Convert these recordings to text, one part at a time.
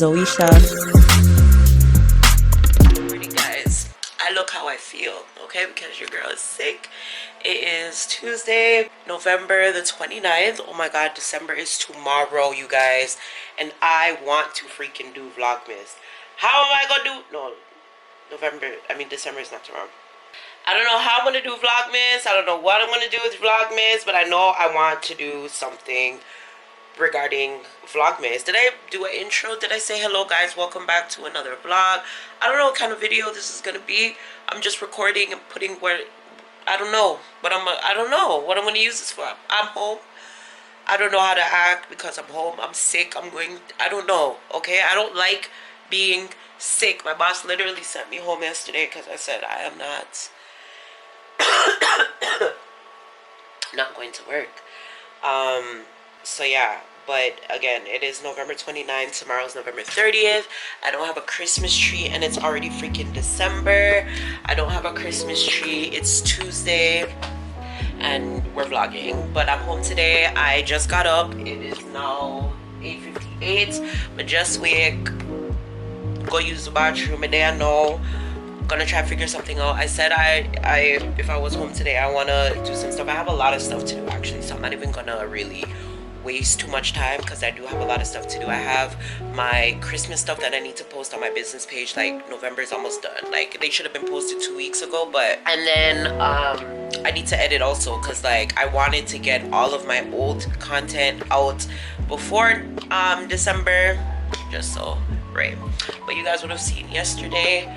ZOESHAAA. Pretty guys, I look how I feel, okay, because your girl is sick. It is Tuesday, November the 29th. Oh my god, December is tomorrow, you guys, and I want to freaking do Vlogmas. How am I gonna do? No, December is not tomorrow. I don't know how I'm gonna do Vlogmas. I don't know what I'm gonna do with Vlogmas, but I know I want to do something regarding Vlogmas. Did I do an intro? Did I say hello guys, welcome back to another vlog? I don't know what kind of video this is gonna be. I'm just recording and putting where I don't know what I'm gonna use this for. I'm home. I don't know how to act because I'm home. I'm sick. I don't know, okay? I don't like being sick. My boss literally sent me home yesterday because I said I am not going to work. So yeah, but again, it is November 29th. Tomorrow's November 30th. I don't have a Christmas tree and it's already freaking December. I don't have a Christmas tree. It's Tuesday and we're vlogging, but I'm home today. I just got up. It is now 8:58. But just wake, go use the bathroom, and then I know gonna try to figure something out. I said if I was home today, I want to do some stuff. I have a lot of stuff to do actually, so I'm not even gonna really waste too much time because I do have a lot of stuff to do. I have my Christmas stuff that I need to post on my business page. Like, November is almost done. Like, they should have been posted 2 weeks ago, but and then I need to edit also because like I wanted to get all of my old content out before December, just so right. But you guys would have seen yesterday.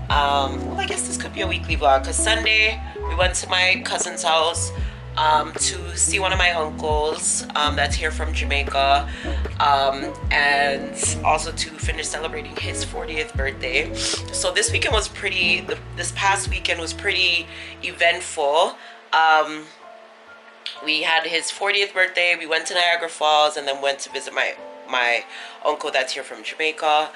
Well, I guess this could be a weekly vlog because Sunday we went to my cousin's house to see one of my uncles that's here from Jamaica, and also to finish celebrating his 40th birthday. So this weekend was this past weekend was pretty eventful. We had his 40th birthday, we went to Niagara Falls, and then went to visit my uncle that's here from Jamaica.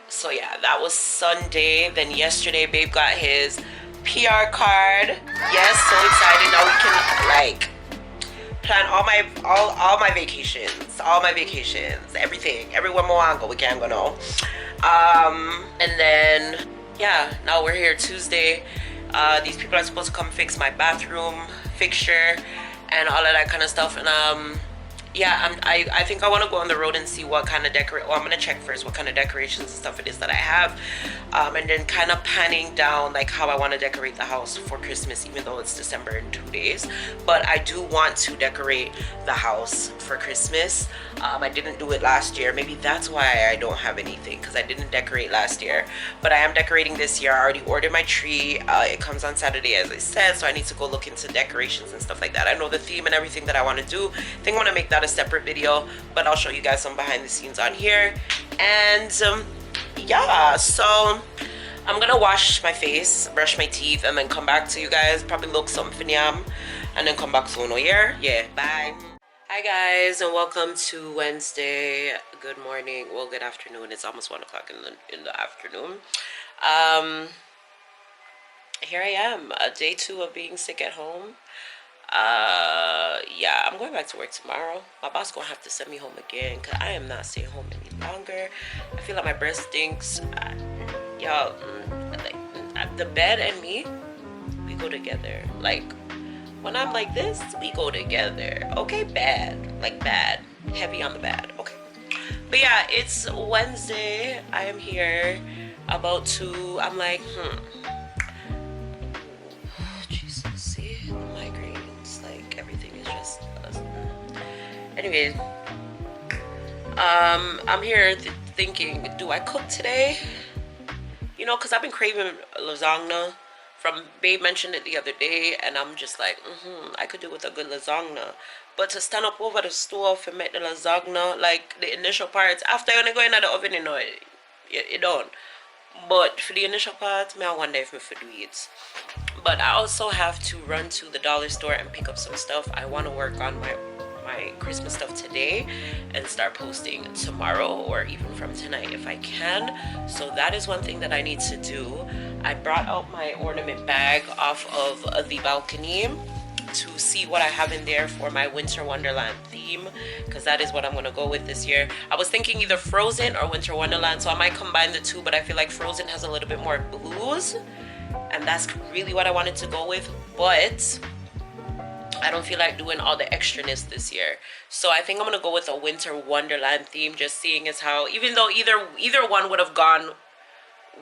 So yeah, that was Sunday. Then yesterday babe got his PR card. Yes, so excited. Now we can like plan all my vacations, everything, everywhere I want to go, we can go now. And then yeah, now we're here Tuesday. These people are supposed to come fix my bathroom fixture and all of that kind of stuff, and yeah, I think I want to go on the road and see what kind of I'm going to check first what kind of decorations and stuff it is that I have, and then kind of panning down like how I want to decorate the house for Christmas, even though it's December in 2 days. But I do want to decorate the house for Christmas. I didn't do it last year. Maybe that's why I don't have anything, because I didn't decorate last year. But I am decorating this year. I already ordered my tree. It comes on Saturday, as I said, so I need to go look into decorations and stuff like that. I know the theme and everything that I want to do. I think I want to make that a separate video, but I'll show you guys some behind the scenes on here. And yeah, so I'm gonna wash my face, brush my teeth, and then come back to you guys, probably look something yum, and then come back to New Year. Yeah, bye. Hi guys, and welcome to Wednesday. Good morning, well, good afternoon. It's almost 1 o'clock in the afternoon. Here I am, day 2 of being sick at home. Yeah, I'm going back to work tomorrow. My boss gonna have to send me home again because I am not staying home any longer. I feel like my breath stinks. Y'all, like, the bed and me, we go together. Like, when I'm like this, we go together. Okay, bad, like bad, heavy on the bad. Okay, but yeah, it's Wednesday. I am here about to. I'm like, Jesus, see, migraines, like everything is just. Anyways, I'm here thinking, do I cook today? You know, because I've been craving lasagna. Babe mentioned it the other day, and I'm just like, I could do with a good lasagna. But to stand up over the stove and make the lasagna, like the initial parts, after you're going into the oven, you know, you don't. But for the initial parts, I wonder if I could do it. But I also have to run to the dollar store and pick up some stuff. I want to work on my Christmas stuff today and start posting tomorrow, or even from tonight if I can. So that is one thing that I need to do. I brought out my ornament bag off of the balcony to see what I have in there for my winter wonderland theme, because that is what I'm gonna go with this year. I was thinking either Frozen or winter wonderland, so I might combine the two, but I feel like Frozen has a little bit more blues, and that's really what I wanted to go with, but I don't feel like doing all the extraness this year. So I think I'm gonna go with a winter wonderland theme, just seeing as how, even though either one would have gone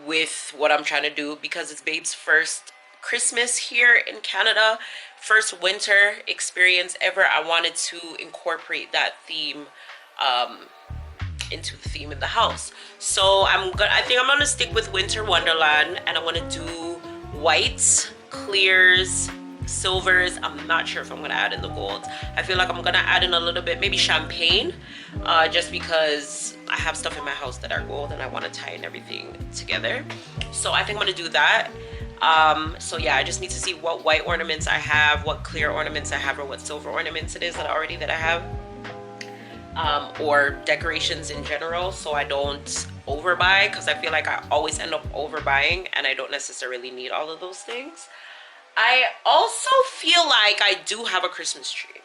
with what I'm trying to do, because it's Babe's first Christmas here in Canada, first winter experience ever, I wanted to incorporate that theme into the theme in the house. So I think I'm gonna stick with winter wonderland, and I want to do whites, clears, silvers. I'm not sure if I'm gonna add in the golds. I feel like I'm gonna add in a little bit, maybe champagne, just because I have stuff in my house that are gold and I want to tie in everything together. So I think I'm gonna do that. So yeah, I just need to see what white ornaments I have, what clear ornaments I have, or what silver ornaments it is that I have, or decorations in general, so I don't overbuy, because I feel like I always end up overbuying and I don't necessarily need all of those things. I also feel like I do have a Christmas tree.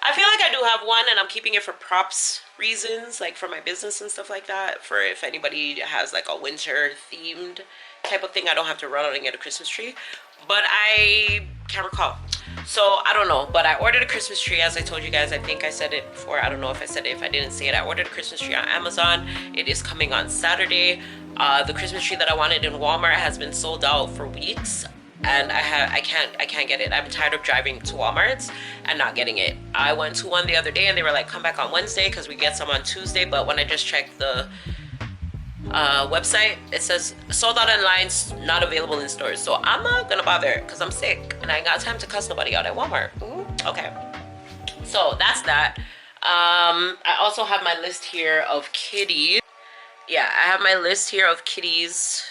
I feel like I do have one, and I'm keeping it for props reasons, like for my business and stuff like that, for if anybody has like a winter themed type of thing, I don't have to run out and get a Christmas tree. But I can't recall, so I don't know. But I ordered a Christmas tree, as I told you guys. I think I said it before. I don't know if I said it. If I didn't say it, I ordered a Christmas tree on Amazon. It is coming on Saturday. The Christmas tree that I wanted in Walmart has been sold out for weeks, and I can't get it. I'm tired of driving to Walmart and not getting it. I went to one the other day and they were like, come back on Wednesday because we get some on Tuesday. But when I just checked the website, it says sold out online, not available in stores. So I'm not gonna bother because I'm sick and I ain't got time to cuss nobody out at Walmart. Okay, so that's that. I also have my list here of kitties. Yeah, I have my list here of kitties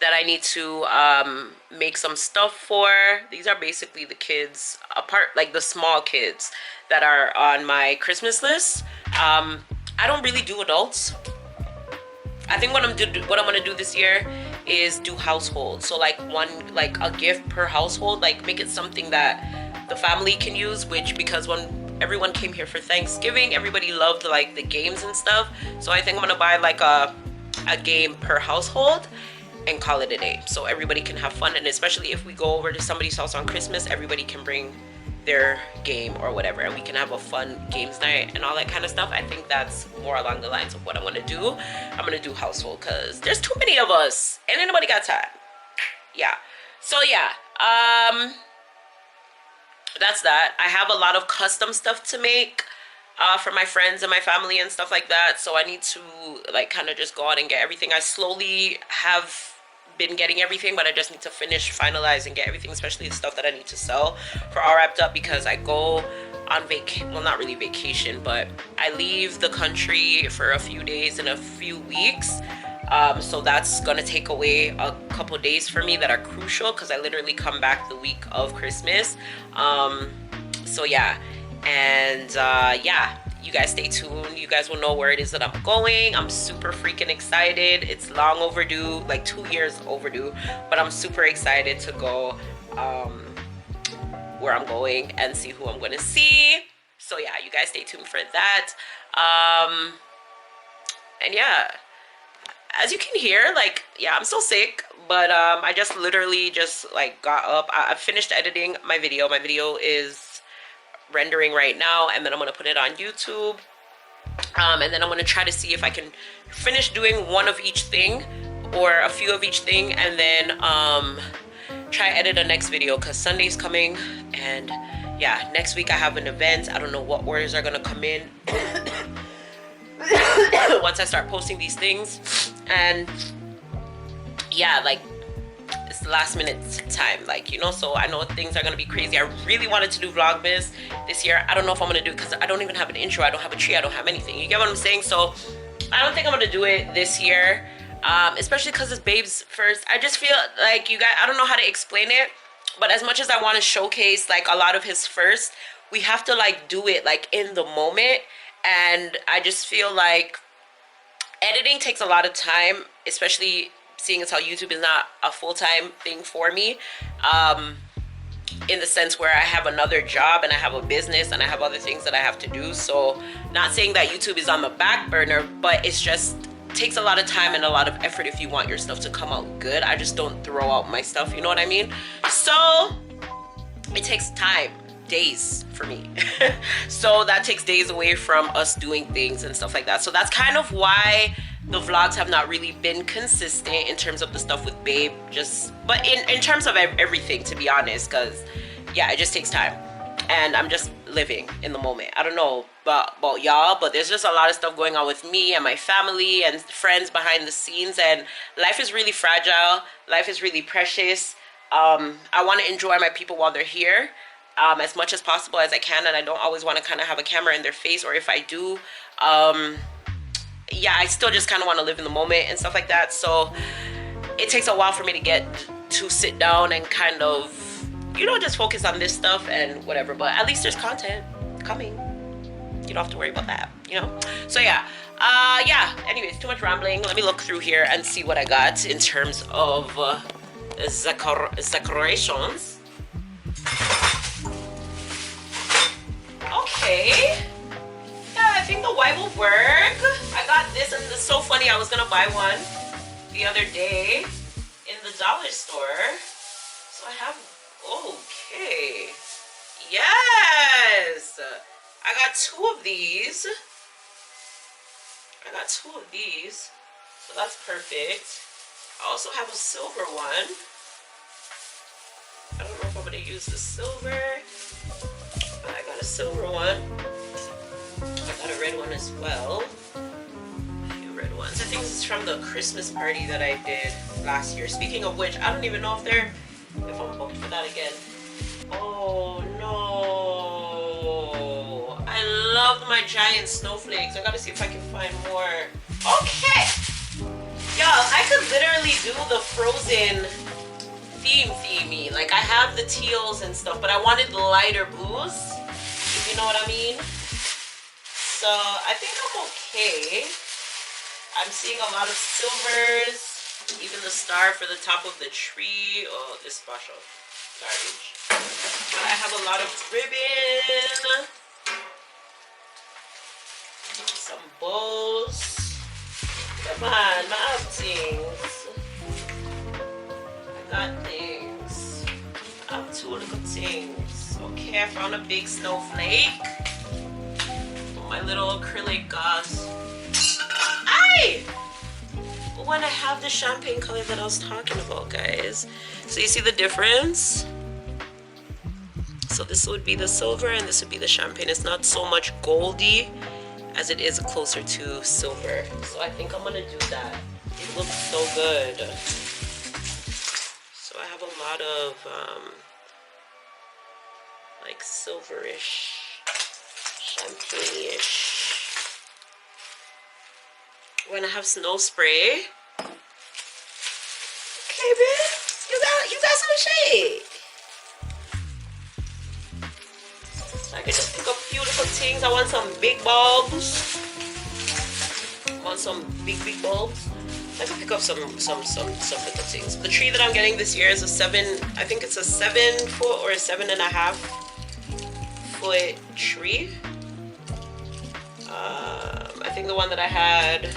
that I need to make some stuff for. These are basically the kids, apart, like the small kids that are on my Christmas list. I don't really do adults. I think what I'm gonna do this year is do household. So like a gift per household, like make it something that the family can use, which, because when everyone came here for Thanksgiving, everybody loved like the games and stuff. So I think I'm gonna buy like a game per household and call it a day, so everybody can have fun. And especially if we go over to somebody's house on Christmas, everybody can bring their game or whatever, and we can have a fun games night and all that kind of stuff. I think that's more along the lines of what I want to do. I'm gonna do household because there's too many of us and anybody got time. Yeah, so yeah, that's that. I have a lot of custom stuff to make for my friends and my family and stuff like that, so I need to like kind of just go out and get everything. I slowly have been getting everything, but I just need to finalize and get everything, especially the stuff that I need to sell, for all wrapped up, because I go on well, not really vacation, but I leave the country for a few days in a few weeks. So that's gonna take away a couple days for me that are crucial, because I literally come back the week of Christmas. So yeah, and yeah, you guys stay tuned. You guys will know where it is that I'm going. I'm super freaking excited. It's long overdue, like 2 years overdue, but I'm super excited to go where I'm going and see who I'm going to see. So yeah, you guys stay tuned for that. And yeah, as you can hear, like, yeah, I'm still sick, but I just literally just like got up. I finished editing my video. My video is rendering right now, and then I'm gonna put it on YouTube, and then I'm gonna try to see if I can finish doing one of each thing or a few of each thing, and then try edit a next video, because Sunday's coming. And yeah, next week I have an event. I don't know what orders are gonna come in once I start posting these things. And yeah, like, it's the last minute time, like, you know, so I know things are gonna be crazy. I really wanted to do Vlogmas this year. I don't know if I'm gonna do it because I don't even have an intro, I don't have a tree, I don't have anything. You get what I'm saying? So I don't think I'm gonna do it this year, especially because it's Babe's first. I just feel like, you guys, I don't know how to explain it, but as much as I want to showcase like a lot of his first, we have to like do it like in the moment. And I just feel like editing takes a lot of time, especially seeing as how YouTube is not a full-time thing for me. in the sense where I have another job and I have a business and I have other things that I have to do. So not saying that YouTube is on the back burner, but it's just takes a lot of time and a lot of effort if you want your stuff to come out good. I just don't throw out my stuff, you know what I mean? So it takes time, days for me. So that takes days away from us doing things and stuff like that. So that's kind of why the vlogs have not really been consistent in terms of the stuff with Babe, but in terms of everything, to be honest, because yeah, it just takes time and I'm just living in the moment. I don't know about y'all, but there's just a lot of stuff going on with me and my family and friends behind the scenes, and life is really fragile. Life is really precious. I want to enjoy my people while they're here as much as possible as I can, and I don't always want to kind of have a camera in their face, or if I do, yeah, I still just kind of want to live in the moment and stuff like that. So it takes a while for me to get to sit down and kind of, you know, just focus on this stuff and whatever. But at least there's content coming. You don't have to worry about that, you know? So yeah, anyways, too much rambling. Let me look through here and see what I got in terms of decorations. Okay. Yeah, I think the white will work. I got this, and it's so funny. I was gonna buy one the other day in the dollar store. So I have, okay. Yes! I got two of these. So that's perfect. I also have a silver one. I don't know if I'm gonna use the silver, but I got a silver one. I got a red one as well. A few red ones. I think this is from the Christmas party that I did last year. Speaking of which, I don't even know if I'm booked for that again. Oh no. I loved my giant snowflakes. I gotta see if I can find more. Okay. Y'all, I could literally do the Frozen themey. Like, I have the teals and stuff, but I wanted the lighter blues, if you know what I mean. So I think I'm okay. I'm seeing a lot of silvers, even the star for the top of the tree. Oh, this special garbage. But I have a lot of ribbon, some bows. Come on, my things. I got things. I have two little things. Okay, I found a big snowflake. My little acrylic gauze. Aye! When I have the champagne color that I was talking about, guys. So you see the difference? So this would be the silver and this would be the champagne. It's not so much goldy as it is closer to silver. So I think I'm gonna do that. It looks so good. So I have a lot of like silverish, champagne-ish. We're gonna have snow spray. Okay, bitch. You got some shade. So I can just pick up beautiful things. I want some big bulbs. I want some big bulbs. I can pick up some little things. The tree that I'm getting this year is I think it's a 7 foot or a 7.5 foot tree. I think the one that I had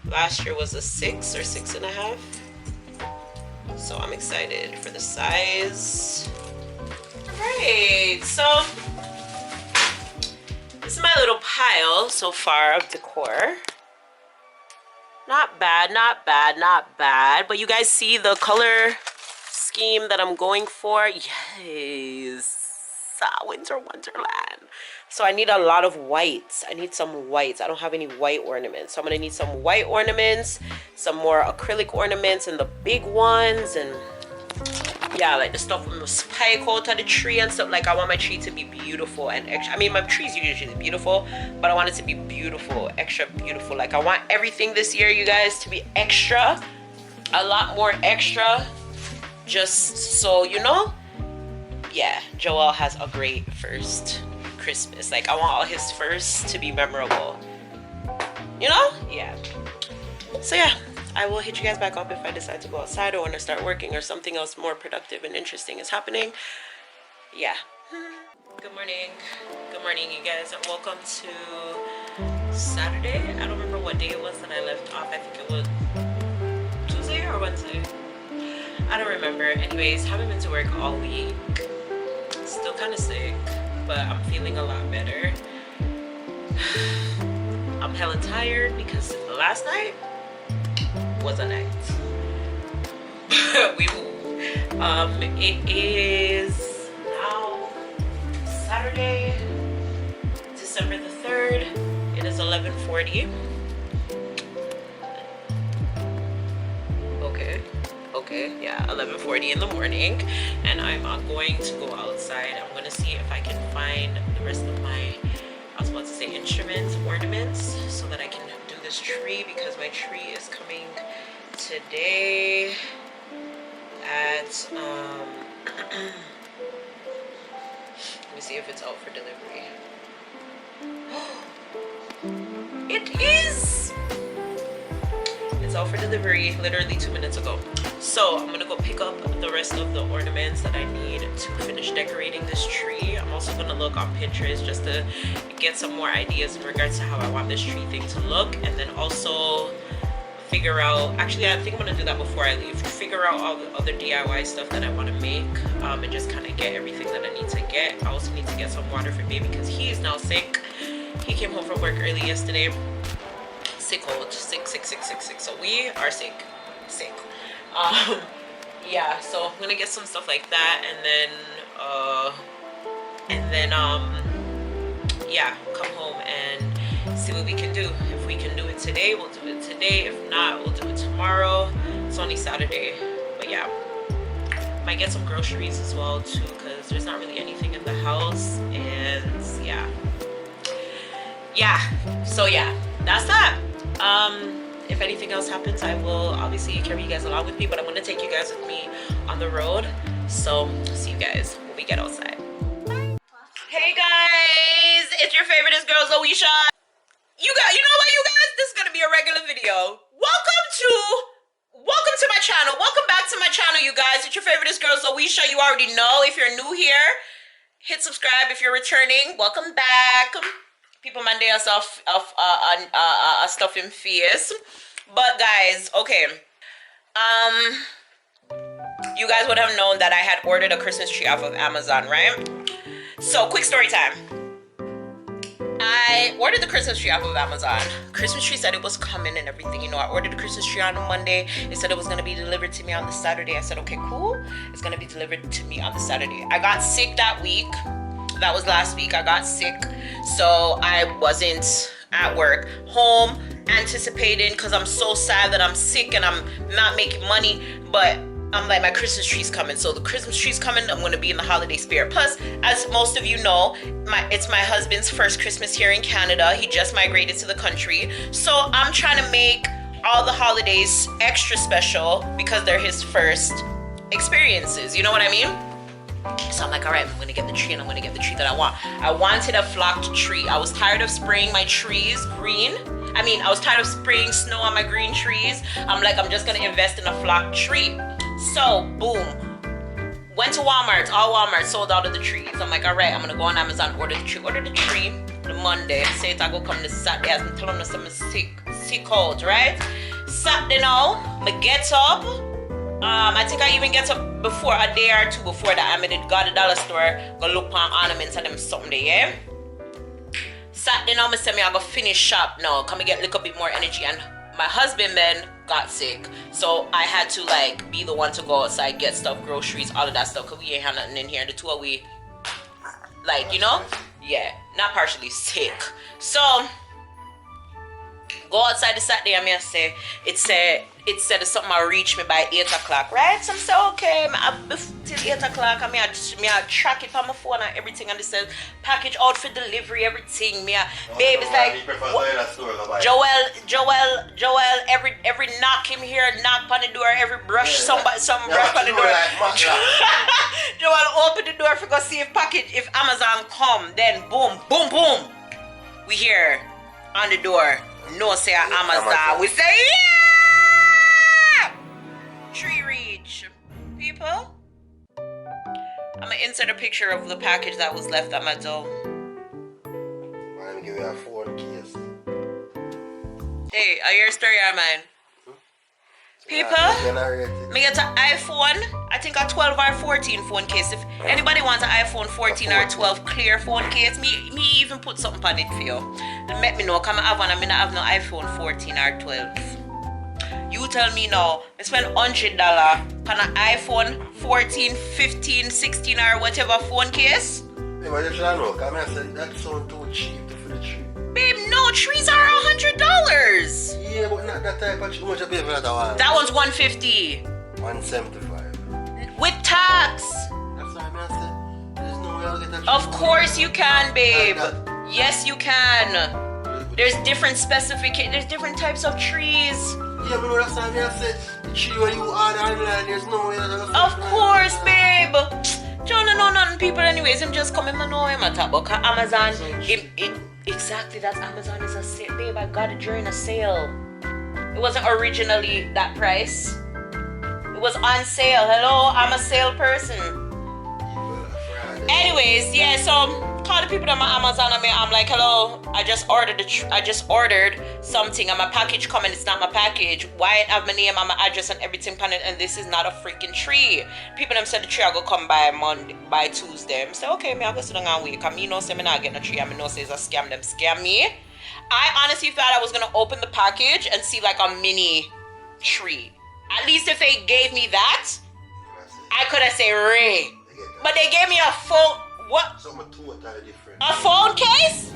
last year was a 6 or 6.5. So I'm excited for the size. Alright, so this is my little pile so far of decor. Not bad, not bad, not bad. But you guys see the color scheme that I'm going for? Yes. Winter Wonderland. So I need a lot of whites. I need some whites. I don't have any white ornaments. So I'm going to need some white ornaments, some more acrylic ornaments and the big ones, and yeah, like the stuff from the spike out of the tree and stuff. Like, I want my tree to be beautiful and extra. I mean, my tree's usually beautiful, but I want it to be beautiful, extra beautiful. Like, I want everything this year, you guys, to be extra, a lot more extra, just so you know. Yeah, Joel has a great first Christmas. Like, I want all his firsts to be memorable, you know? Yeah. So yeah, I will hit you guys back up if I decide to go outside or when I start working or something else more productive and interesting is happening. Yeah. Good morning you guys, and welcome to Saturday. I don't remember what day it was that I left off. I think it was Tuesday or Wednesday, I don't remember. Anyways, haven't been to work all week, still kind of sick, but I'm feeling a lot better. I'm hella tired because last night was a night. It is now Saturday, December the 3rd. It is 11:40. Okay, yeah, 11:40 in the morning, and I'm going to go outside. I'm gonna see if I can find the rest of my, I was about to say instruments, ornaments, so that I can do this tree, because my tree is coming today at let me see if it's out for delivery. It is! It's out for delivery literally 2 minutes ago. So I'm gonna go pick up the rest of the ornaments that I need to finish decorating this tree. I'm also gonna look on Pinterest just to get some more ideas in regards to how I want this tree thing to look, and then also figure out, actually I think I'm gonna do that before I leave, figure out all the other DIY stuff that I want to make, and just kind of get everything that I need to get. I also need to get some water for baby because he is now sick. He came home from work early yesterday, sick, so we are sick. Yeah, so I'm gonna get some stuff like that, and then yeah, come home and see what we can do. If we can do it today, we'll do it today. If not, we'll do it tomorrow. It's only Saturday, but yeah, might get some groceries as well too, because there's not really anything in the house. And so yeah, that's that. If anything else happens, I will obviously carry you guys along with me, but I'm going to take you guys with me on the road. So see you guys when we get outside. Hey guys, it's your favorite girl ZOESHAAA. You know what, you guys, this is going to be a regular video. Welcome to my channel. Welcome back to my channel, you guys. It's your favorite girl ZOESHAAA. You already know. If you're new here, hit subscribe. If you're returning, welcome back. People Monday are stuff in face. But guys, okay, you guys would have known that I had ordered a Christmas tree off of Amazon, right? So quick story time. I ordered the Christmas tree off of Amazon. Christmas tree said it was coming and everything. You know, I ordered the Christmas tree on a Monday. It said it was going to be delivered to me on the Saturday. I said, okay, cool. It's going to be delivered to me on the Saturday. I got sick that week. That was last week. I got sick. So I wasn't at work. Home, anticipating, because I'm so sad that I'm sick and I'm not making money. But I'm like, my Christmas tree's coming. So the Christmas tree's coming. I'm going to be in the holiday spirit. Plus, as most of you know, it's my husband's first Christmas here in Canada. He just migrated to the country. So I'm trying to make all the holidays extra special because they're his first experiences. You know what I mean? So I'm like, all right, I'm gonna get the tree, and I'm gonna get the tree that I want. I wanted a flocked tree. I was tired of spraying my trees green. I was tired of spraying snow on my green trees. I'm like, I'm just gonna invest in a flocked tree. So boom, went to Walmart. All Walmart sold out of the trees. I'm like, all right, I'm gonna go on Amazon, order the tree the Monday. Say it, I go come this Saturday. I'm telling them some sick cold, right? Saturday now, I get up. I think I even get up before, a day or two before that. I did go to the dollar store, go look on ornaments and them something there, yeah? Saturday now, I say I go finish shop now, come and get a little bit more energy. And my husband then got sick, so I had to like be the one to go outside, get stuff, groceries, all of that stuff, because we ain't have nothing in here. The two of we, like, you know? Yeah, not partially sick. So go outside the Saturday, and I say, it said something will reach me by 8 o'clock, right? So I'm saying, okay, till 8 o'clock, and I track it on my phone and everything, and it says package out for delivery, everything. Babe, it's like, Joel, every knock him here, knock on the door, every brush, some brush on the door. Joel open the door for go see if Amazon come, then boom, we here on the door. No say Amazon. We say, yeah! Tree reach. People, I'm gonna insert a picture of the package that was left at my door. I'm give you a phone case. Hey, are your story or mine? People, me get an iPhone, I think a 12 or 14 phone case. If anybody wants an iPhone 14 or 12 clear phone case, me even put something on it for you. Let me know, come I have one, I mean I have no iPhone 14 or 12. You tell me now, I spend $100 on an iPhone 14, 15, 16 or whatever phone case? Hey, but you should know, because I said that sound too cheap for the tree. Babe, no, trees are $100. Yeah, but not that type of tree. How much you pay for that one? That one's $150. $175. With tax. That's why I said, there's no way I'll get that tree. Of course you can, babe. Yes, you can. There's different specifications. There's different types of trees. Yeah, but that's why I said, the tree when you order online, there's no way I'll get Of course, babe. John don't know nothing, people. Anyways, him just come and know him at about Amazon. Exactly, that's Amazon is a sale, babe. I got it during a sale. It wasn't originally that price. It was on sale. Hello, I'm a sale person. Anyways, yeah. So call the people on my Amazon. I'm like, hello. I just ordered something, and my package coming. It's not my package. Why I have my name and my address and everything on it, and this is not a freaking tree. People them said the tree I go come by Tuesday. I said, okay, me I go sit down and wait. Cause me know say me not getting a tree. I know say it's a scam. Them scam me. I honestly thought I was gonna open the package and see like a mini tree. At least if they gave me that, I could have said Ray. But they gave me a phone. What? Something totally different. A phone case?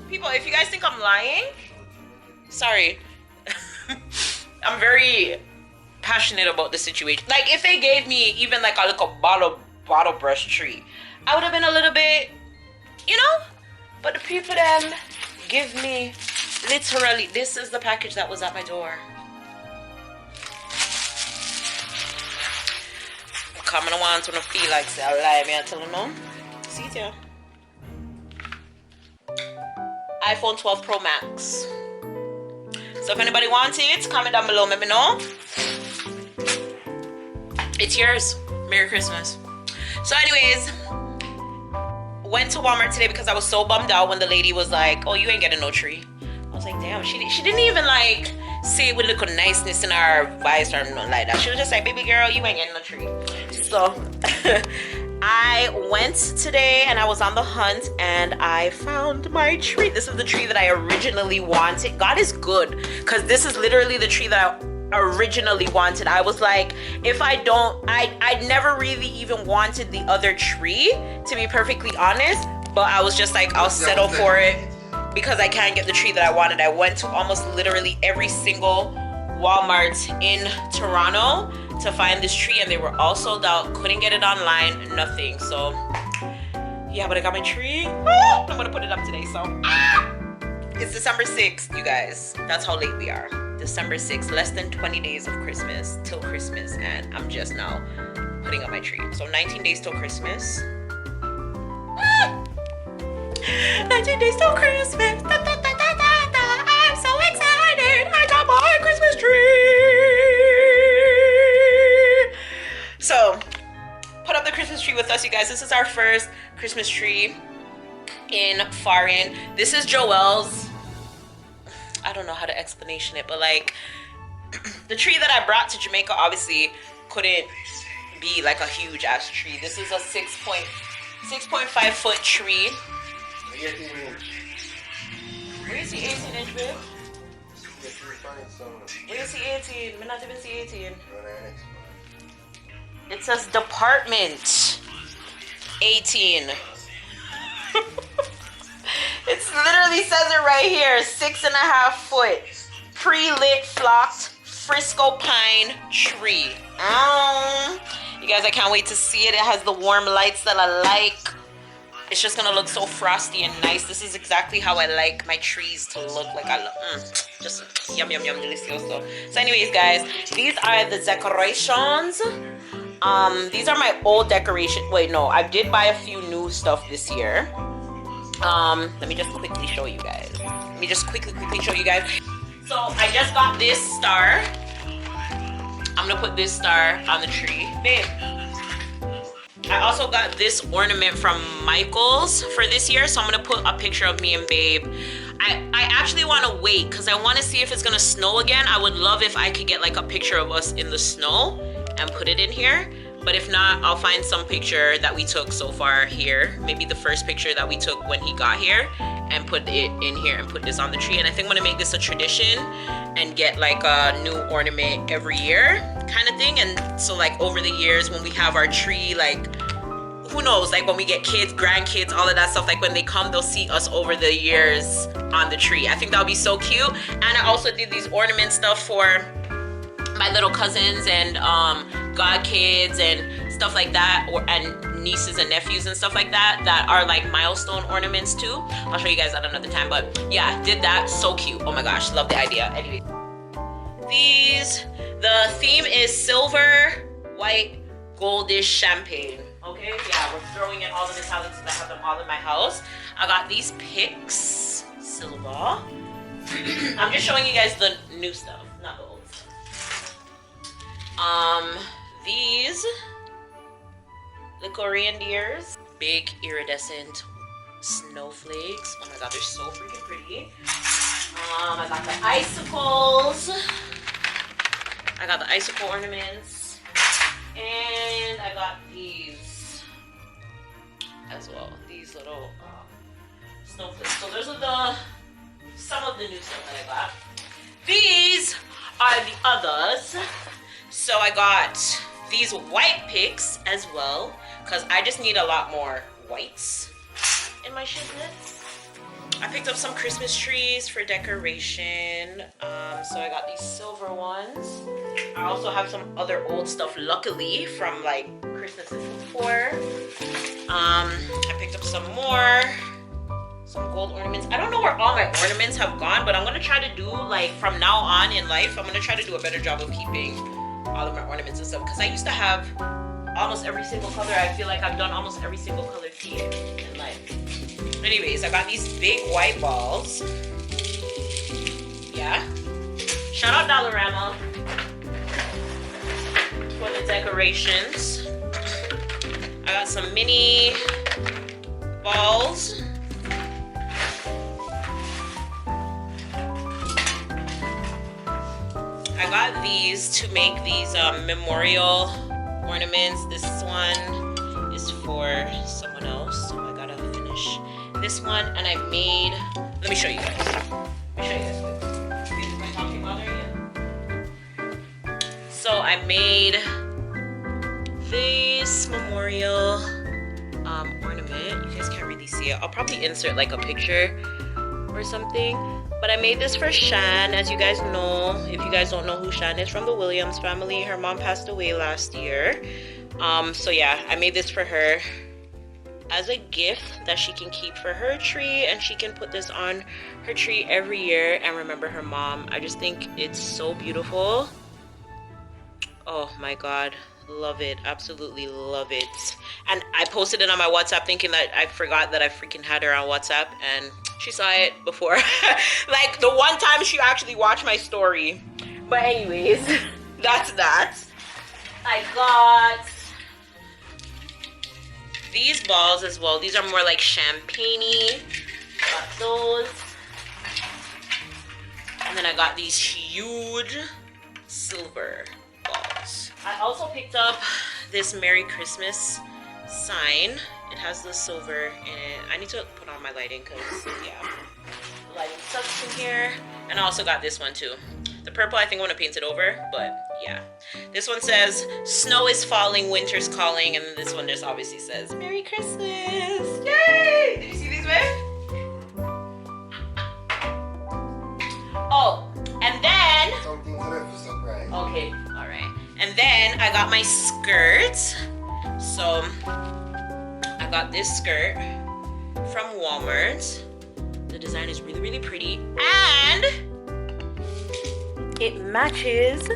People, if you guys think I'm lying, sorry. I'm very passionate about the situation. Like, if they gave me even like a little bottle brush tree, I would have been a little bit, you know? But the people then give me literally, this is the package that was at my door. I'm coming on to feel like say I lie, me I tell you no. See it here. iPhone 12 Pro Max. So if anybody wants it, comment down below, let me know. It's yours. Merry Christmas. So anyways, went to Walmart today because I was so bummed out when the lady was like, oh, you ain't getting no tree. I was like, damn, she didn't even like say it with little niceness in her voice or nothing like that. She was just like, baby girl, you ain't getting no tree. So I went today and I was on the hunt and I found my tree. This is the tree that I originally wanted. God is good, because this is literally the tree that I originally wanted. I was like, if I don't, I never really even wanted the other tree, to be perfectly honest, but I was just like, I'll settle for it because I can't get the tree that I wanted. I went to almost literally every single Walmart in Toronto to find this tree and they were all sold out. Couldn't get it online, nothing. So yeah, but I got my tree. I'm gonna put it up today. So it's December 6th, you guys. That's how late we are. December 6th, less than 20 days of Christmas till Christmas, and I'm just now putting up my tree. So 19 days till Christmas. 19 days till Christmas. Da, da, da, da, da, da. I'm so excited. I got my Christmas tree. So put up the Christmas tree with us, you guys. This is our first Christmas tree in foreign. This is Joelle's. I don't know how to explanation it, but like the tree that I brought to Jamaica obviously couldn't be like a huge ass tree. This is a 6.5 foot tree. 18 inch. Where you see 18 inch, babe? Where you see 18? Me not even see 18. It says department 18. It literally says it right here. 6.5 foot pre-lit flocked Frisco pine tree. You guys, I can't wait to see it. It has the warm lights that I like. It's just gonna look so frosty and nice. This is exactly how I like my trees to look. Like just yum yum yum delicioso. So anyways, guys, these are the decorations. These are my old decoration. Wait, no, I did buy a few new stuff this year. Let me just quickly show you guys. So I just got this star. I'm gonna put this star on the tree. Babe, I also got this ornament from Michael's for this year, so I'm gonna put a picture of me and Babe. I actually want to wait because I want to see if it's gonna snow again. I would love if I could get like a picture of us in the snow and put it in here. But if not, I'll find some picture that we took so far here. Maybe the first picture that we took when he got here, and put it in here and put this on the tree. And I think I'm gonna make this a tradition and get like a new ornament every year kind of thing. And so like over the years when we have our tree, like who knows, like when we get kids, grandkids, all of that stuff, like when they come, they'll see us over the years on the tree. I think that would be so cute. And I also did these ornament stuff for my little cousins and god kids and stuff like that, and nieces and nephews and stuff like that, that are like milestone ornaments too. I'll show you guys that another time, but yeah, did that. So cute. Oh my gosh, love the idea. Anyway, the theme is silver, white, goldish champagne. Okay, yeah, we're throwing in all the metallics because I have them all in my house. I got these picks, silver. I'm just showing you guys the new stuff, not the old stuff. These Korean deers, big iridescent snowflakes. Oh my god, they're so freaking pretty. I got the icicles. I got the icicle ornaments, and I got these as well. These little snowflakes. So those are some of the new stuff that I got. These are the others. So I got these white picks as well, because I just need a lot more whites in my shipment. I picked up some Christmas trees for decoration. So I got these silver ones. I also have some other old stuff, luckily, from like Christmases before. I picked up some gold ornaments. I don't know where all my ornaments have gone, but I'm gonna try to do, like, from now on in life, I'm gonna try to do a better job of keeping all of my ornaments and stuff, because I used to have almost every single color. I feel like I've done almost every single color theme in life. Anyways, I got these big white balls. Yeah. Shout out Dollarama for the decorations. I got some mini balls. I got these to make these memorial ornaments. This one is for someone else, so I gotta finish this one. And I made, let me show you guys. This is my talking mother again. So I made this memorial ornament. You guys can't really see it. I'll probably insert like a picture or something. But I made this for Shan. As you guys know, if you guys don't know who Shan is, from the Williams family. Her mom passed away last year. So yeah, I made this for her as a gift that she can keep for her tree, and she can put this on her tree every year and remember her mom. I just think it's so beautiful. Oh my god, love it. Absolutely love it. And I posted it on my WhatsApp thinking that I forgot that I freaking had her on WhatsApp, and she saw it before. Like the one time she actually watched my story. But anyways, that's that. I got these balls as well. These are more like champagne-y. Got those. And then I got these huge silver balls. I also picked up this Merry Christmas sign. It has the silver in it. I need to put on my lighting because, yeah, the lighting sucks in here. And I also got this one too. The purple, I think I'm gonna paint it over, but yeah. This one says, snow is falling, winter's calling. And then this one just obviously says, Merry Christmas. Yay! Did you see these, babe? Oh, and then... Something for surprise. Okay, all right. And then I got my skirt. So I got this skirt from Walmart. The design is really, really pretty. And it matches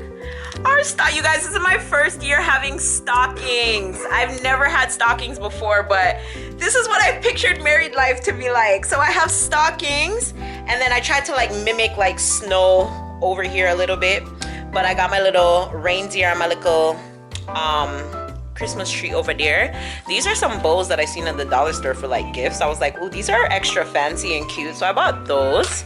our stock. You guys, this is my first year having stockings. I've never had stockings before, but this is what I pictured married life to be like. So I have stockings, and then I tried to like mimic like snow over here a little bit. But I got my little reindeer and my little Christmas tree over there. These are some bowls that I seen in the dollar store for like gifts. I was like, oh, these are extra fancy and cute, so I bought those.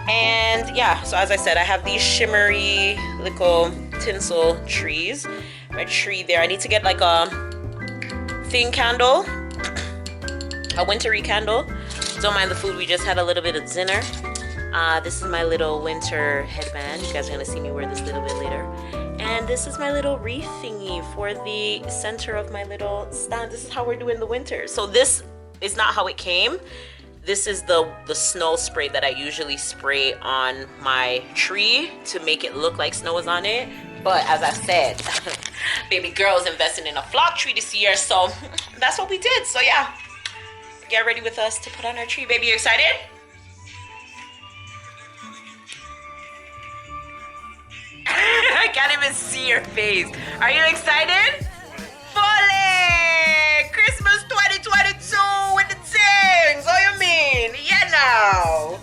And yeah, so as I said, I have these shimmery little tinsel trees. My tree there. I need to get like a thing candle, a wintry candle. Don't mind the food, we just had a little bit of dinner. This is my little winter headband. You guys are gonna see me wear this a little bit later. And this is my little wreath thingy for the center of my little stand. This is how we're doing the winter. So this is not how it came. This is the snow spray that I usually spray on my tree to make it look like snow is on it. But as I said, baby girl is investing in a flock tree this year, so that's what we did. So yeah, get ready with us to put on our tree. Baby, you excited? I can't even see your face. Are you excited? Fully! Christmas 2022 with the things. What you mean? Yeah, now.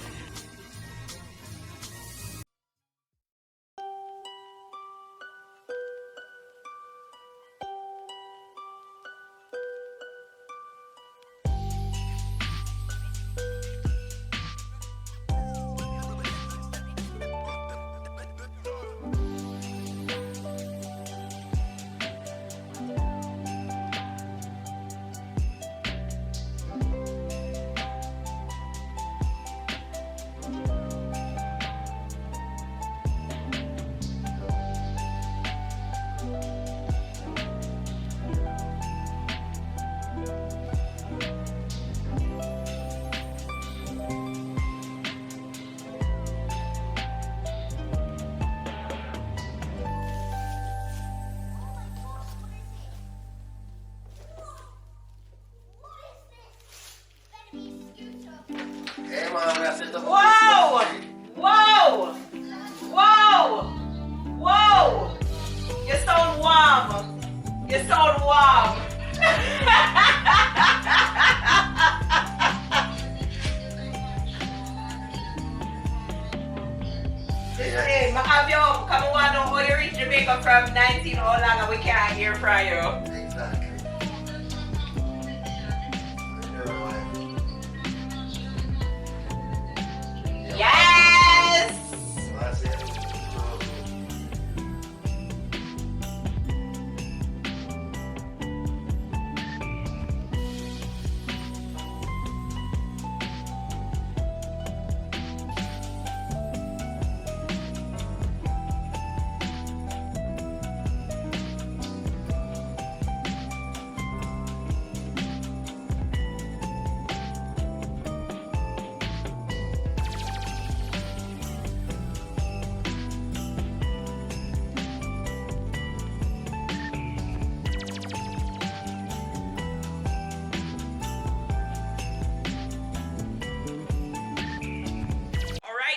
Whoa! Whoa! Whoa! Whoa! You sound warm. You sound warm. Hey, I have you up. Come on, how you reach Jamaica from 19 how long and we can't hear from you. Exactly. Yes!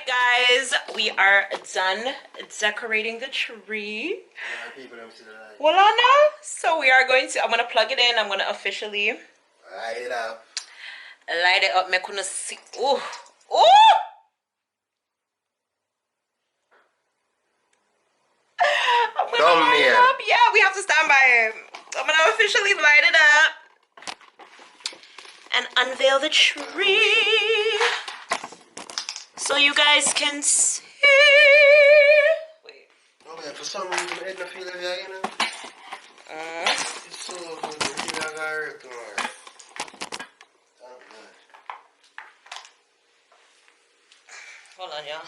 Guys, we are done decorating the tree. Well, now, so we are going to, I'm going to plug it in. I'm going to officially light it up. Light it up. Me couldn't see. Ooh. Ooh! I'm gonna light it up. Yeah, we have to stand by it. I'm going to officially light it up and unveil the tree. So you guys can see. Wait. Oh man, for some reason I didn't feel like that, you know. It's so good. I feel like I hurt tomorrow. Hold on, y'all.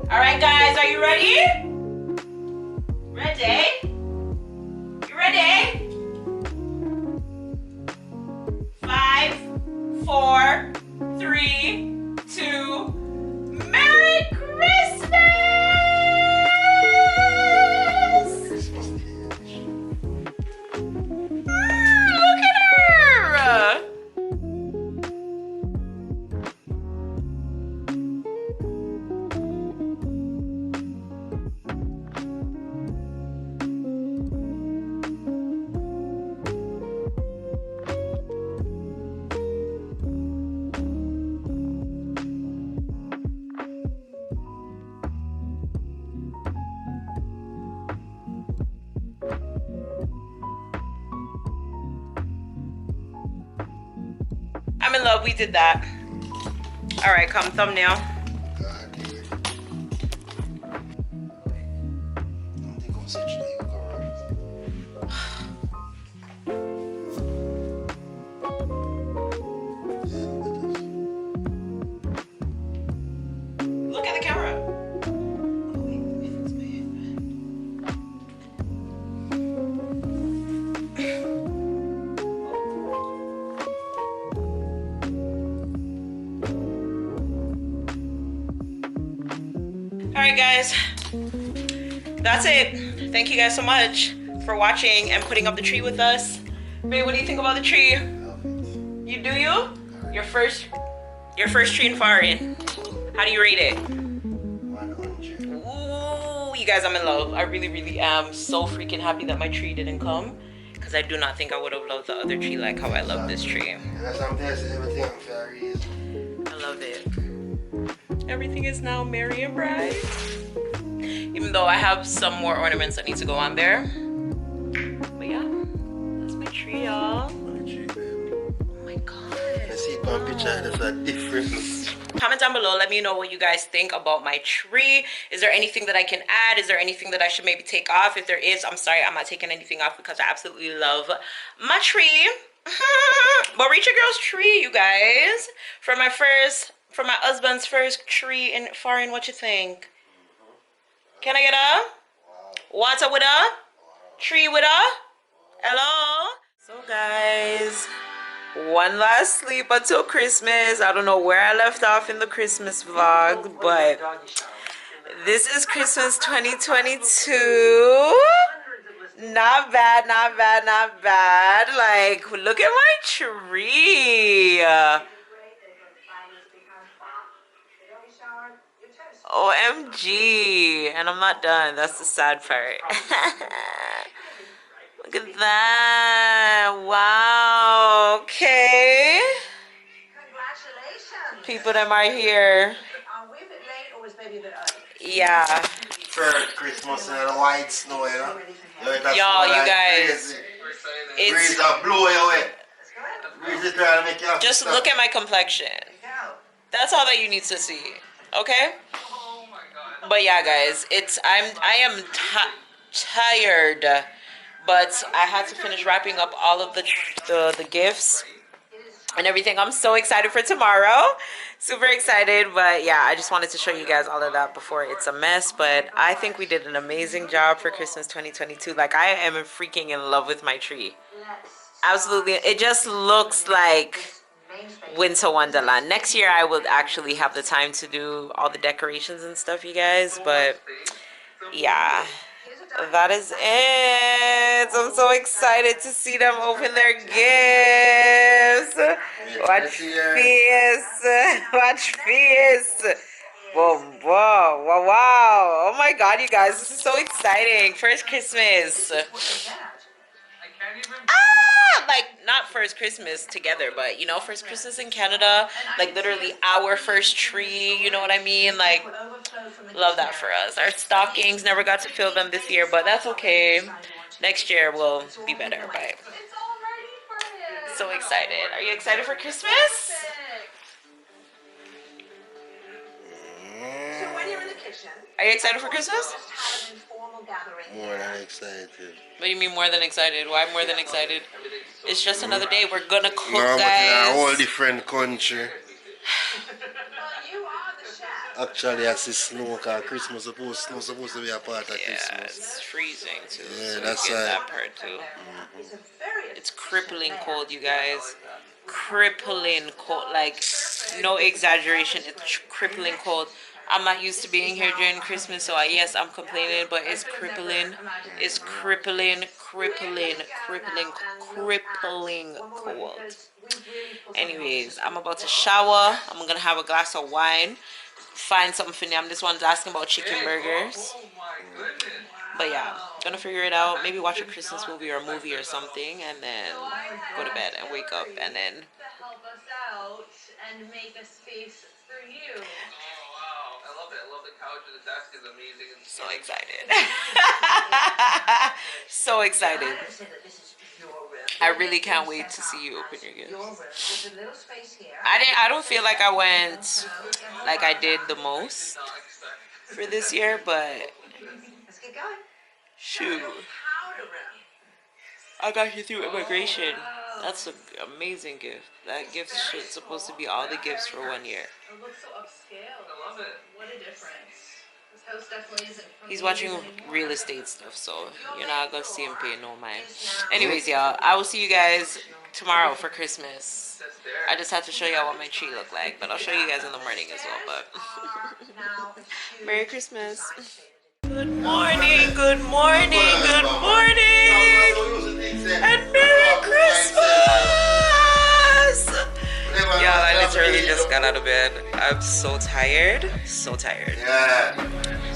Alright guys, are you ready? Ready? You ready? 5, 4, 3, 2, Merry Christmas! Look at her! I'm in love. We did that. All right, come thumbnail. God damn. I don't think I'll switch to you, Look at the camera. Alright guys, that's it. Thank you guys so much for watching and putting up the tree with us. Babe, what do you think about the tree? You do you? Your first tree in foreign. How do you rate it? 100. Ooh, you guys, I'm in love. I really am so freaking happy that my tree didn't come. Because I do not think I would have loved the other tree like how I love this tree. That's everything I'm very easy. I love it. Everything is now merry and bright. Even though I have some more ornaments that need to go on there. But yeah, that's my tree, y'all. Oh my god. I see it on picture, that's a difference. Comment down below, let me know what you guys think about my tree. Is there anything that I can add? Is there anything that I should maybe take off? If there is, I'm sorry, I'm not taking anything off because I absolutely love my tree. But reach your girl's tree, you guys. For my husband's first tree in foreign, what you think? Can I get a water with a tree with a hello? So guys, one last sleep until Christmas. I don't know where I left off in the Christmas vlog, but this is Christmas 2022. Not bad, not bad, not bad. Like, look at my tree. OMG. And I'm not done. That's the sad part. Look at that. Wow. Okay. Congratulations. People that are here. Are we a bit late or was maybe a bit early? Yeah. First Christmas and the white snow, you know? Y'all, you guys. Breeze will blow you away. Breeze is trying to make you have just look at my complexion. That's all that you need to see. Okay? But yeah, guys, I am tired, but I had to finish wrapping up all of the gifts and everything. I'm so excited for tomorrow. Super excited, but yeah, I just wanted to show you guys all of that before it's a mess. But I think we did an amazing job for Christmas 2022. Like, I am freaking in love with my tree. Absolutely. It just looks like Winter Wonderland. Next year I will actually have the time to do all the decorations and stuff, you guys. But yeah, that is it. I'm so excited to see them open their gifts. Watch face. Watch face. Whoa, whoa, wow, wow. Oh my god, you guys, this is so exciting. First Christmas. Like, not first Christmas together, but you know, first Christmas in Canada, like literally our first tree, you know what I mean? Like, love that for us. Our stockings, never got to fill them this year, but that's okay. Next year will be better, but so excited. Are you excited for Christmas? Are you excited for Christmas? More than excited. What do you mean more than excited? Why more than excited? It's just another day. We're gonna cook, no, guys. But in a whole different country. Actually, I see snow because Christmas supposed to be a part of Christmas. Yeah, it's freezing too. Yeah, so that's you get right. that part too. It's crippling cold, you guys. Crippling cold, like no exaggeration. It's crippling cold. I'm not used to being here during Christmas, so yes, I'm complaining, but it's crippling. It's crippling cold. Anyways, I'm about to shower. I'm gonna have a glass of wine. Find something for them. This one's asking about chicken burgers. But yeah, gonna figure it out. Maybe watch a Christmas movie or a movie or something, and then go to bed and wake up, and then. Help us out and make a space for you. I love it. I love the couch and the desk is amazing. So excited. So excited. I really can't wait to see you open your gifts. I don't feel like I went like I did the most for this year, but shoot, I got you through immigration. That's an amazing gift. That gift shit's supposed to be all the gifts for 1 year. It looks so upscale. I love it. What a difference. This house definitely isn't for He's me watching anymore. real estate stuff, so you're not gonna see him pay no mind. Anyways, y'all, I will see you guys tomorrow for Christmas. I just had to show y'all what my tree looked like, but I'll show you guys in the morning as well. But Merry Christmas. Good morning, good morning, good morning, and Merry Christmas! Y'all, I literally just got out of bed. I'm so tired, so tired. Yeah.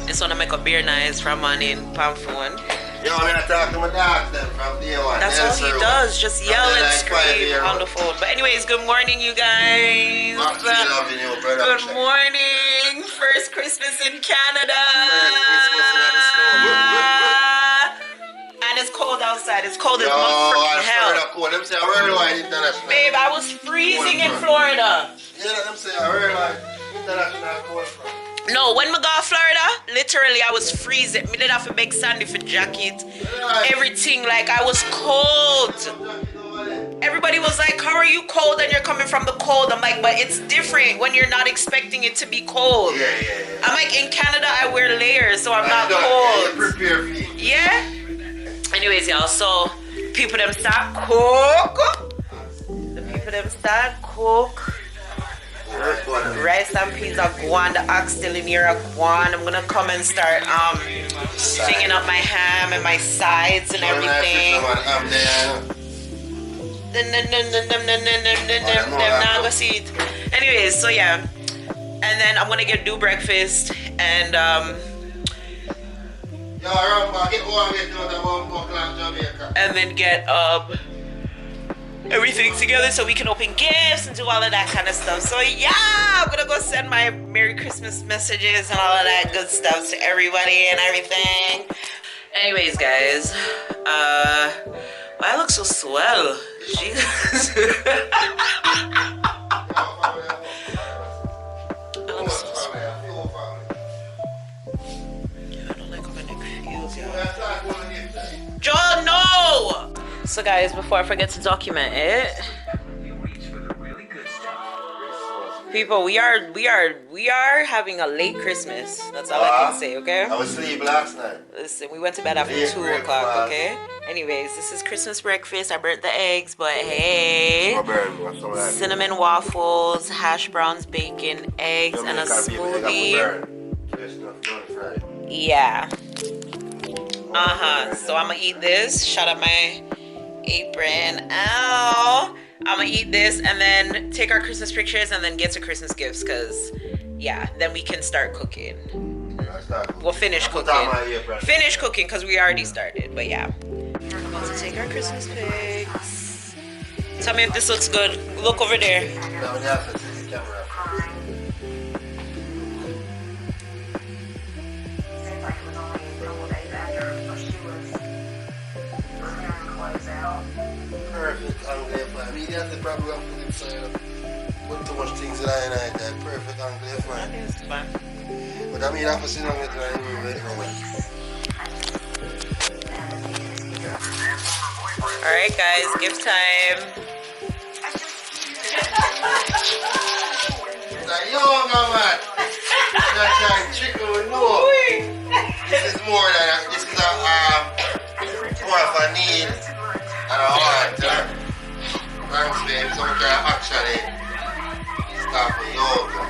Just want to make a beer nice from morning, palm phone. Yo, I'm gonna talk to my dog then from day one. That's all he does, just yell and scream on the phone. But anyways, good morning, you guys. Good morning. First Christmas in Canada. And it's cold outside. It's cold as motherfucking hell. Babe, I was freezing in Florida. Yeah, I'm saying, I heard like international cold from. No, when I got Florida, literally I was freezing. Me did have a big sandy for jacket. Everything, like I was cold. Everybody was like, how are you cold and you're coming from the cold? I'm like, but it's different when you're not expecting it to be cold. Yeah. I'm like, in Canada I wear layers, so I'm not cold. Yeah? Anyways, y'all, so people them start cook. The people them start cook. Rice and peas are gone. The ox still in here are gone. I'm gonna come and start singing up my ham and my sides and everything. Now go see it. Anyways, so yeah, and then I'm gonna do breakfast and then get everything together so we can open gifts and do all of that kind of stuff. So yeah, I'm gonna go send my Merry Christmas messages and all of that good stuff to everybody and everything. Anyways, guys, I look so swell. Jesus. I look so swell. I don't like how my neck feels, y'all. Joe, no! So guys, before I forget to document it, people, we are having a late Christmas. That's all I can say, okay? I was asleep last night. Listen, we went to bed after 2 o'clock, okay? Anyways, this is Christmas breakfast. I burnt the eggs, but hey, cinnamon waffles, hash browns, bacon, eggs, and a smoothie. Yeah. So I'm gonna eat this. Shut up my apron. Ow. I'm gonna eat this and then take our Christmas pictures and then get to Christmas gifts, because yeah, then we can start cooking. We'll finish cooking. Finish cooking because we already started, but yeah. We're about to take our Christmas pics. Tell me if this looks good. Look over there. Perfect angle, I mean, that's the problem with inside. Put too much things in that perfect angle, man. That is fun. But I mean, I have to sit down with it and move it. Alright, guys, gift time. It's a yoga, man. That time chicken with no. This is more than a, this is a more of a need and a want. Thanks, babe. So we can actually start with yoga.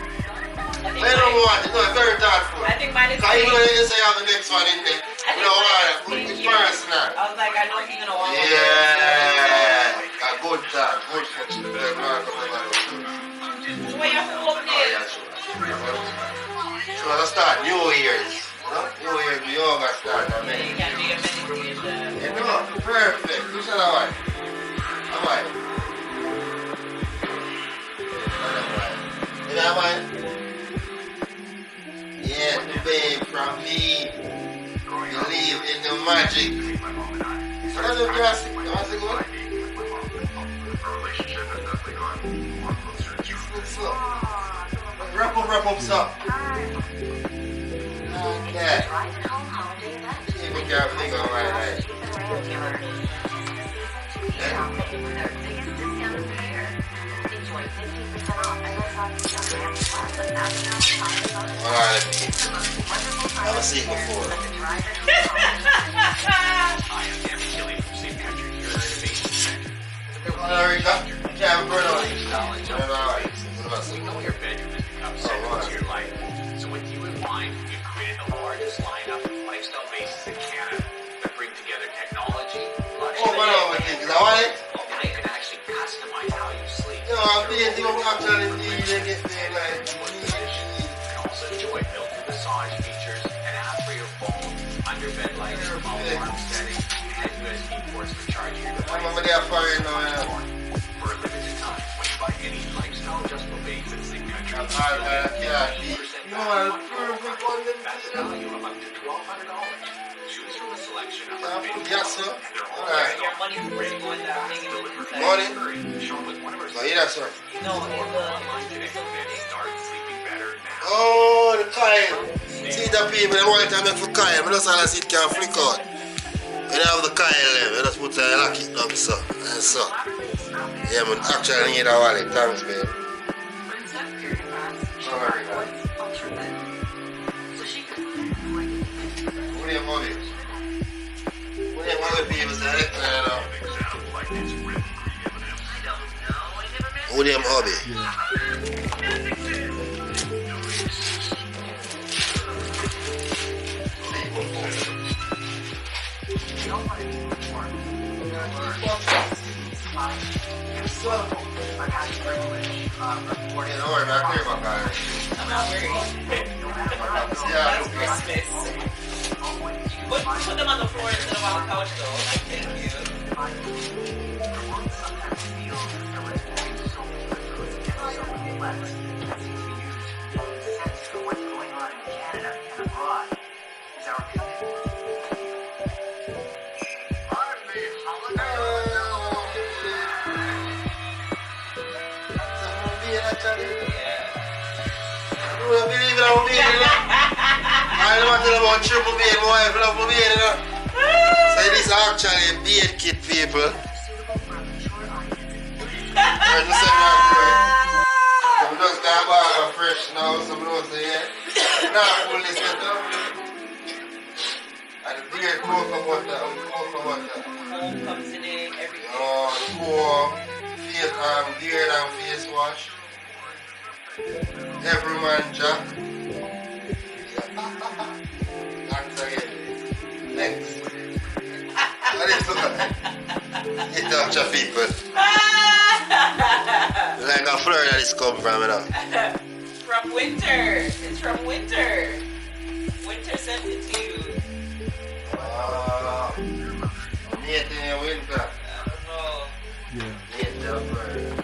I don't want it. No, it's very thoughtful. I think mine is because even though you say you have the next one in there, you don't want it. It's personal. I was like, I don't even know what yeah. A good time. Good for you. So what you have to open it? So let's start New Year's. New Year's, the yoga start. You can do your meditation. You know, perfect. You said that one. How am I? You know how am I? Yeah, babe, from me. Believe in the magic. So that's the classic. That's the good. wrap up stuff. Yeah. Even can't think of my life. Alright, I've seen it before. Alright, yeah, we're going on. Your bedroom has become central to your life. So with you in mind, you've created the largest lineup of lifestyle bases in Canada that bring together technology, luxury, Oh, what on with it? Is that why? and you can actually customize how you sleep. You know, I'm thinking of actually needing it there, like, You can also enjoy built-in massage features, an app for your phone, under-bed lights, alarm setting, and USB ports for charging your I'm over device. there firing now, For a limited time, when you buy any lifestyle adjustable base at Sleep Country, I can't beat. You know what? Perfect one, them that's a value of up to $1,200. Choose from a selection of our big yes, sir. Alright. Your money's really going down. Making it Money? Show with one of our So, yeah, sir. No, online today. Start sleeping better now. Oh, the coil. See the people, they want to make for coil. I just want to see it can flick out. You don't have the coil there. You just put the lock it down, so. And so. Yeah, man, actually need a wallet. Thanks, babe. Alright. What do you want me? What do you want me people say? Who them hobby? Don't worry, man. I clear my car. I'm not worried. Yeah, That's Christmas. Put them on the floor instead of on the couch, though. Like, thank you. I don't want to tell about triple beard, my wife love my beard, you know. So this is actually a beard kit, people. I just said that so we just got back fresh now, so we don't say yeah. Now pull this set up. And the beard coconut water. Home comes in it, everything. Face, beard and face wash. Every man jack. Thanks again. Next. What is that? You touch of people. Like a Florida this come from, you know. From winter. It's from winter. Winter sent it to you. Late in the winter. I don't know. Late in the Florida.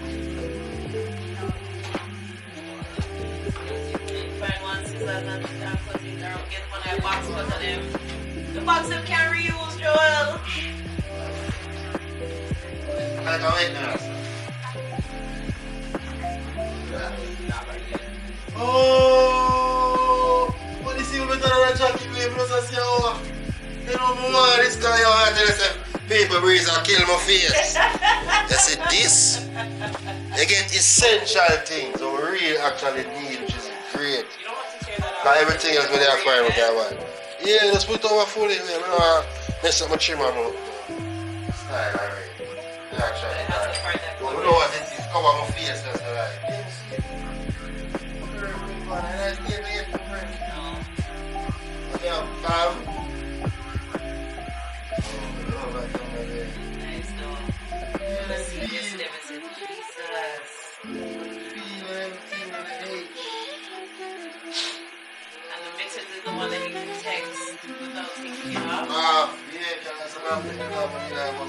Find one scissors and cut it out. Get one of the box cut on him. The box them can reuse, Joel. Like a witness. Oh, what is you better than Jackie baby? Let's see how you know more this guy out there say paper breeze and kill my face. You see this? You get essential things that we really actually need, which is great. You don't have to tear that out. Not everything else we are fine with that one. Yeah, let's put over fully here. We don't mess up my trimmer more. Style alright. Actually, It has the part that we know what this is. Cover my face, that's alright. Yeah, Nice, though. Let's see this limited. Jesus. And the mittens is the one that you can text without taking it off. I know you have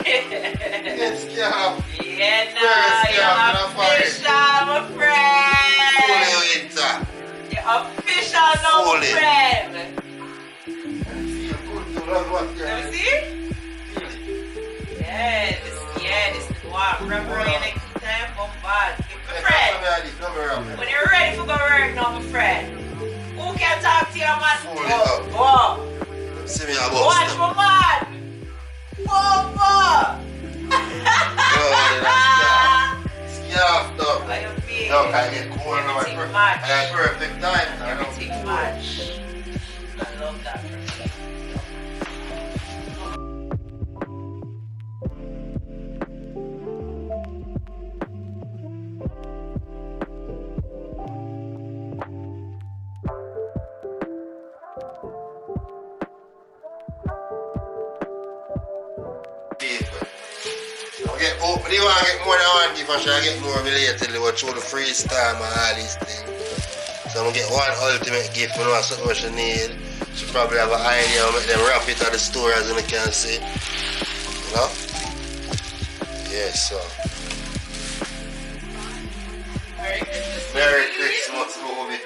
It's yeah. Yeah, nah, you're official, my friend. You're official now, my friend. Let me see. Remember when you time for bad. My friend, when you're ready for go work now, my friend. Who can talk to you, man? Oh. See me about Watch my man. Boba. Yeah, though. How you feel? No, I get cool on my perfect time. Everything match. I love that. But you want to get more than one gift, I should get more related through the freestyle and all these things. So I'm going to get one ultimate gift, you know, something what she need. She probably have an idea, I'll make them wrap it at the store as you can see. You know? Yes, so. Merry Christmas, movie.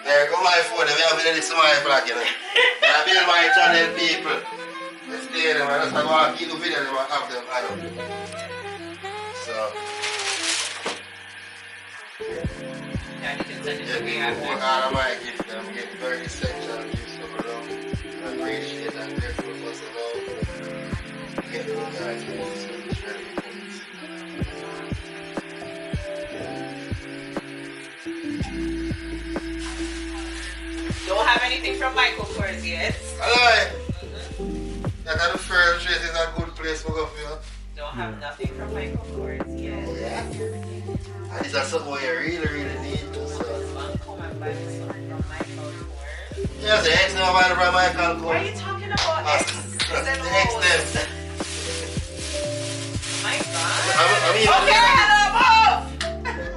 There go my phone, we have been in this my flag, you know. I build my channel, people. Let's stay there, man. That's why I want to keep the video, I have them, I don't. So. Yeah, you can send it to me Yeah, after. all of my gifts, I'm getting very essential gifts from around. I appreciate and grateful for us alone. Get those guys, so it's really important. Don't have anything from Michael Kors yet. Alright. That the first place is a good place to go for you. Don't have nothing from Michael Kors yet. Yeah. And this is something you really need to. So. Come and buy me something from Michael Kors. Yeah, the X now buy from Michael Kors. Why are you talking about X? The X them. My God. I mean, okay, hello, move!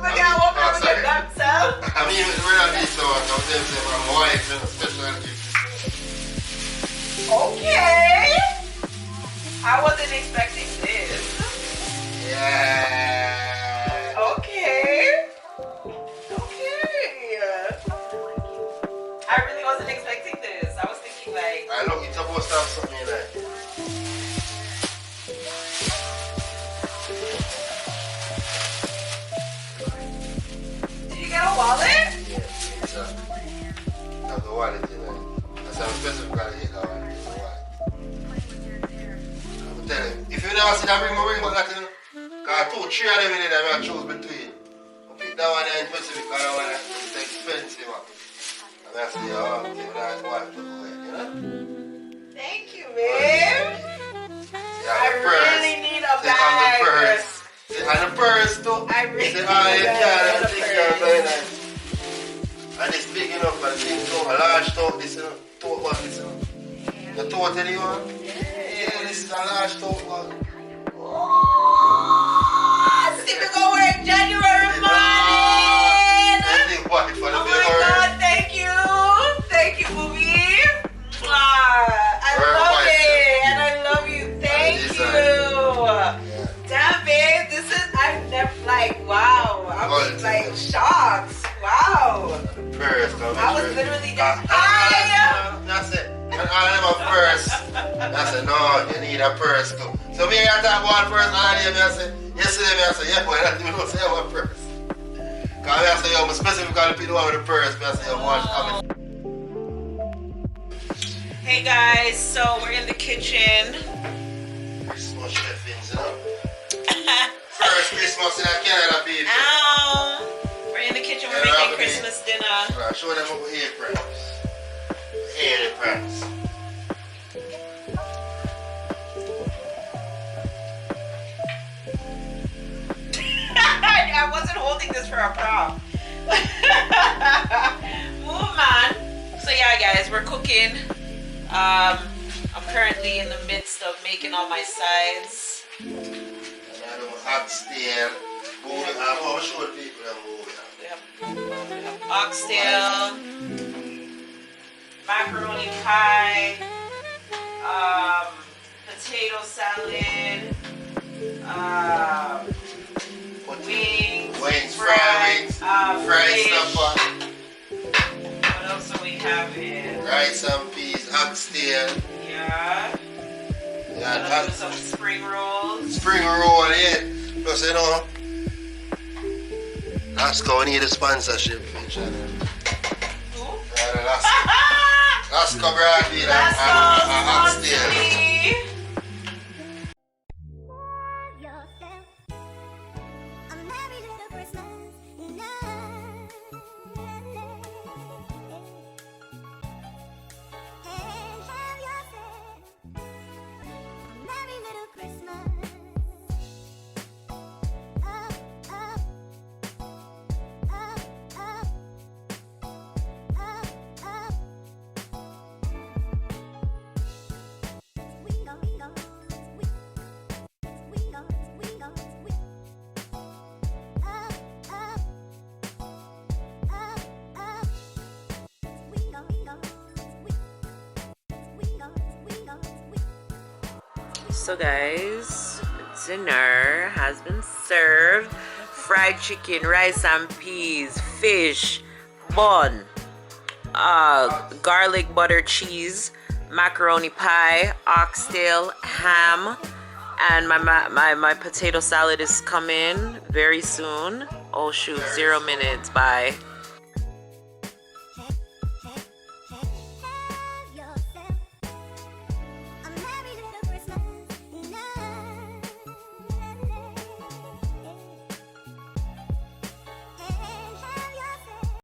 Look at what I'm going to get so. I mean, we're not these so I'm saying I'm white, special gift. Okay. I wasn't expecting this. Yeah. Okay. Okay. I really wasn't expecting this. I was thinking like. I look, it's supposed to have something like. Did you get a wallet? Yeah, it's have the wallet in there. That's how specifically get that one. I'm telling you, if you never see that ring, I bring back that thing. Because 2, 3 of them in there, I choose between. I pick that one in specific because that one is expensive. And that's the okay, that's why I took away, you know? Thank you, babe. Yeah, I the purse. really need a Take off bag. the purse. And the purse too. I really Say, need oh, a you bag can't, and a everything purse. very nice. And it's big enough for the big tote, a large tote, this, you know, tote bag, this, you know. The tote that you want? Yeah, this is a large tote bag. See me go work January morning. For the Oh my God, thank you. Thank you, movie. I love it. And I love you. Thank you. Damn, babe. This is, I've never, like, wow. I was like shocked. Wow. Purse, I was literally just, that's it. And I have a purse. I said, no, you need a purse too. So me, I talk one purse, and I said, yesterday, I said, yeah, boy, I didn't even say I have a purse. Because I said, I'm specifically pick the one with the purse, but I said, I'm Hey guys, so we're in the kitchen. Christmas chefings, you know? First Christmas in Canada, people. We're in the kitchen, we're making Christmas dinner. Right, show them over here, perhaps. Here, perhaps. I wasn't holding this for a prop. Move, man. So yeah, guys, we're cooking. I'm currently in the midst of making all my sides. And I don't oxtail. I'm sure people are moving. We have oxtail, macaroni pie, potato salad, wings, fried fish. stuff. What else do we have here? Rice and peas, oxtail. Yeah. Yeah, Do some spring rolls. spring roll, yeah. Plus, you know, Lasco need a sponsorship. Who? Yeah, Lasco Brandy and Oxtail. So guys, dinner has been served. Fried chicken, rice and peas, fish, bun, garlic butter cheese, macaroni pie, oxtail, ham, and my potato salad is coming very soon. Oh shoot, 0 minutes. Bye.